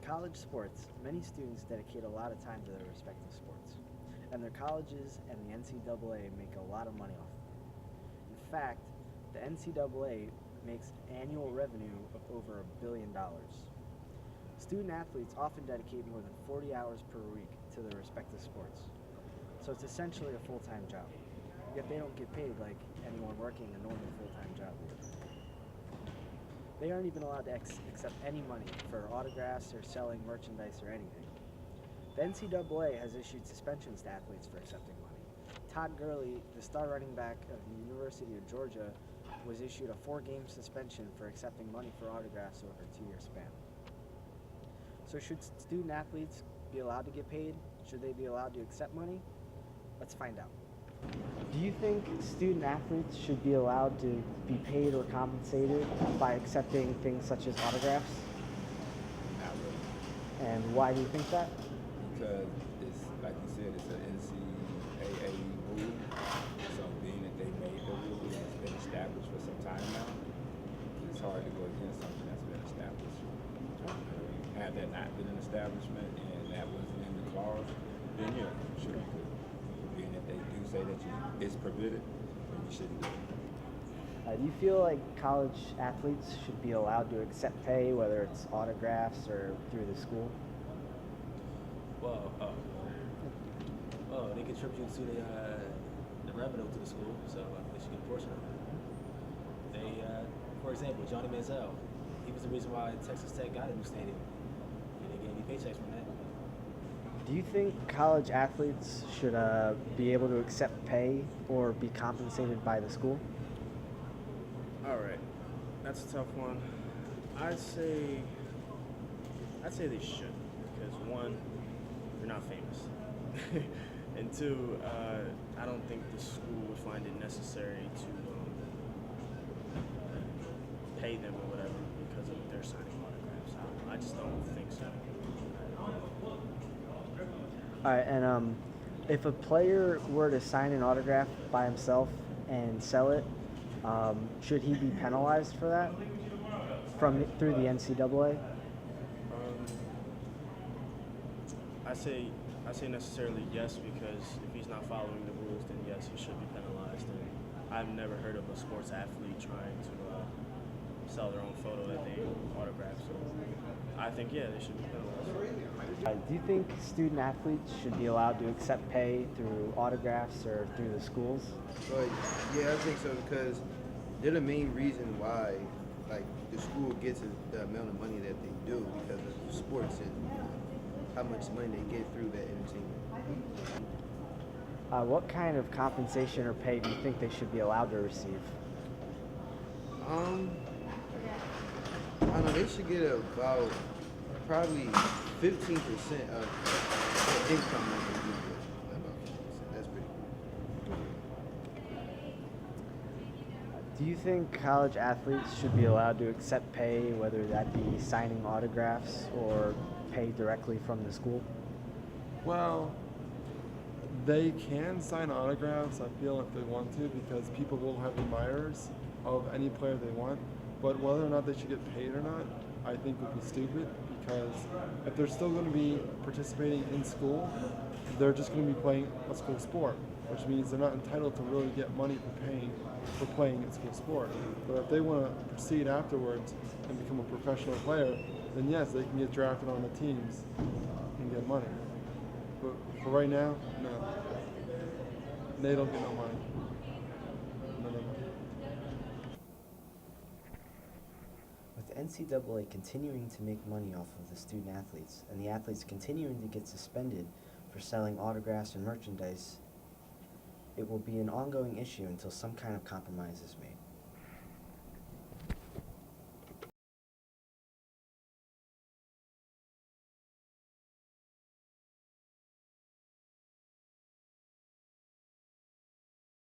college sports, many students dedicate a lot of time to their respective sports, and their colleges and the NCAA make a lot of money off of it. In fact, the NCAA makes annual revenue of over $1 billion. Student athletes often dedicate more than 40 hours per week to their respective sports, so it's essentially a full-time job. Yet they don't get paid like anyone working a normal full-time job would. They aren't even allowed to accept any money for autographs or selling merchandise or anything. The NCAA has issued suspensions to athletes for accepting money. Todd Gurley, the star running back of the University of Georgia, was issued a 4-game suspension for accepting money for autographs over a 2-year span. So should student athletes be allowed to get paid? Should they be allowed to accept money? Let's find out. Do you think student athletes should be allowed to be paid or compensated by accepting things such as autographs? Not really. And why do you think that? Because it's like you said, it's an NCAA rule. So being that they made the rule and it's been established for some time now, it's hard to go against something that's been established. Had that not been an establishment and that wasn't in the clause, then yeah, sure you could. Being that they do say that it's prohibited, then you shouldn't do it. Do you feel like college athletes should be allowed to accept pay, whether it's autographs or through the school? Well, they contribute to the revenue to the school, so they should get a portion of it. They, for example, Johnny Manziel, he was the reason why Texas Tech got a new stadium, and they get any paychecks from that. Do you think college athletes should be able to accept pay or be compensated by the school? All right, that's a tough one. I'd say they should because one, they're not famous, and two, I don't think the school would find it necessary to pay them or whatever because of their signing autographs. I just don't think so. All right, and if a player were to sign an autograph by himself and sell it, should he be penalized for that through the NCAA? I say necessarily yes because if he's not following the rules, then yes, he should be penalized. And I've never heard of a sports athlete trying to sell their own photo that they autographed. So I think yeah, they should be penalized. Do you think student athletes should be allowed to accept pay through autographs or through the schools? But yeah, I think so because they're the main reason why, like, the school gets the amount of money that they do because of sports and how much money they get through that entertainment. What kind of compensation or pay do you think they should be allowed to receive? I don't know. They should get about probably 15% of the income that they do get. About 15%. That's pretty cool. Do you think college athletes should be allowed to accept pay, whether that be signing autographs or pay directly from the school? Well, they can sign autographs, I feel, if they want to, because people will have admirers of any player they want. But whether or not they should get paid or not, I think would be stupid, because if they're still going to be participating in school, they're just going to be playing a school sport, which means they're not entitled to really get money for playing a school sport. But if they want to proceed afterwards and become a professional player, then yes, they can get drafted on the teams and get money. But for right now, no. They don't get no money. No. With the NCAA continuing to make money off of the student athletes and the athletes continuing to get suspended for selling autographs and merchandise, it will be an ongoing issue until some kind of compromise is made.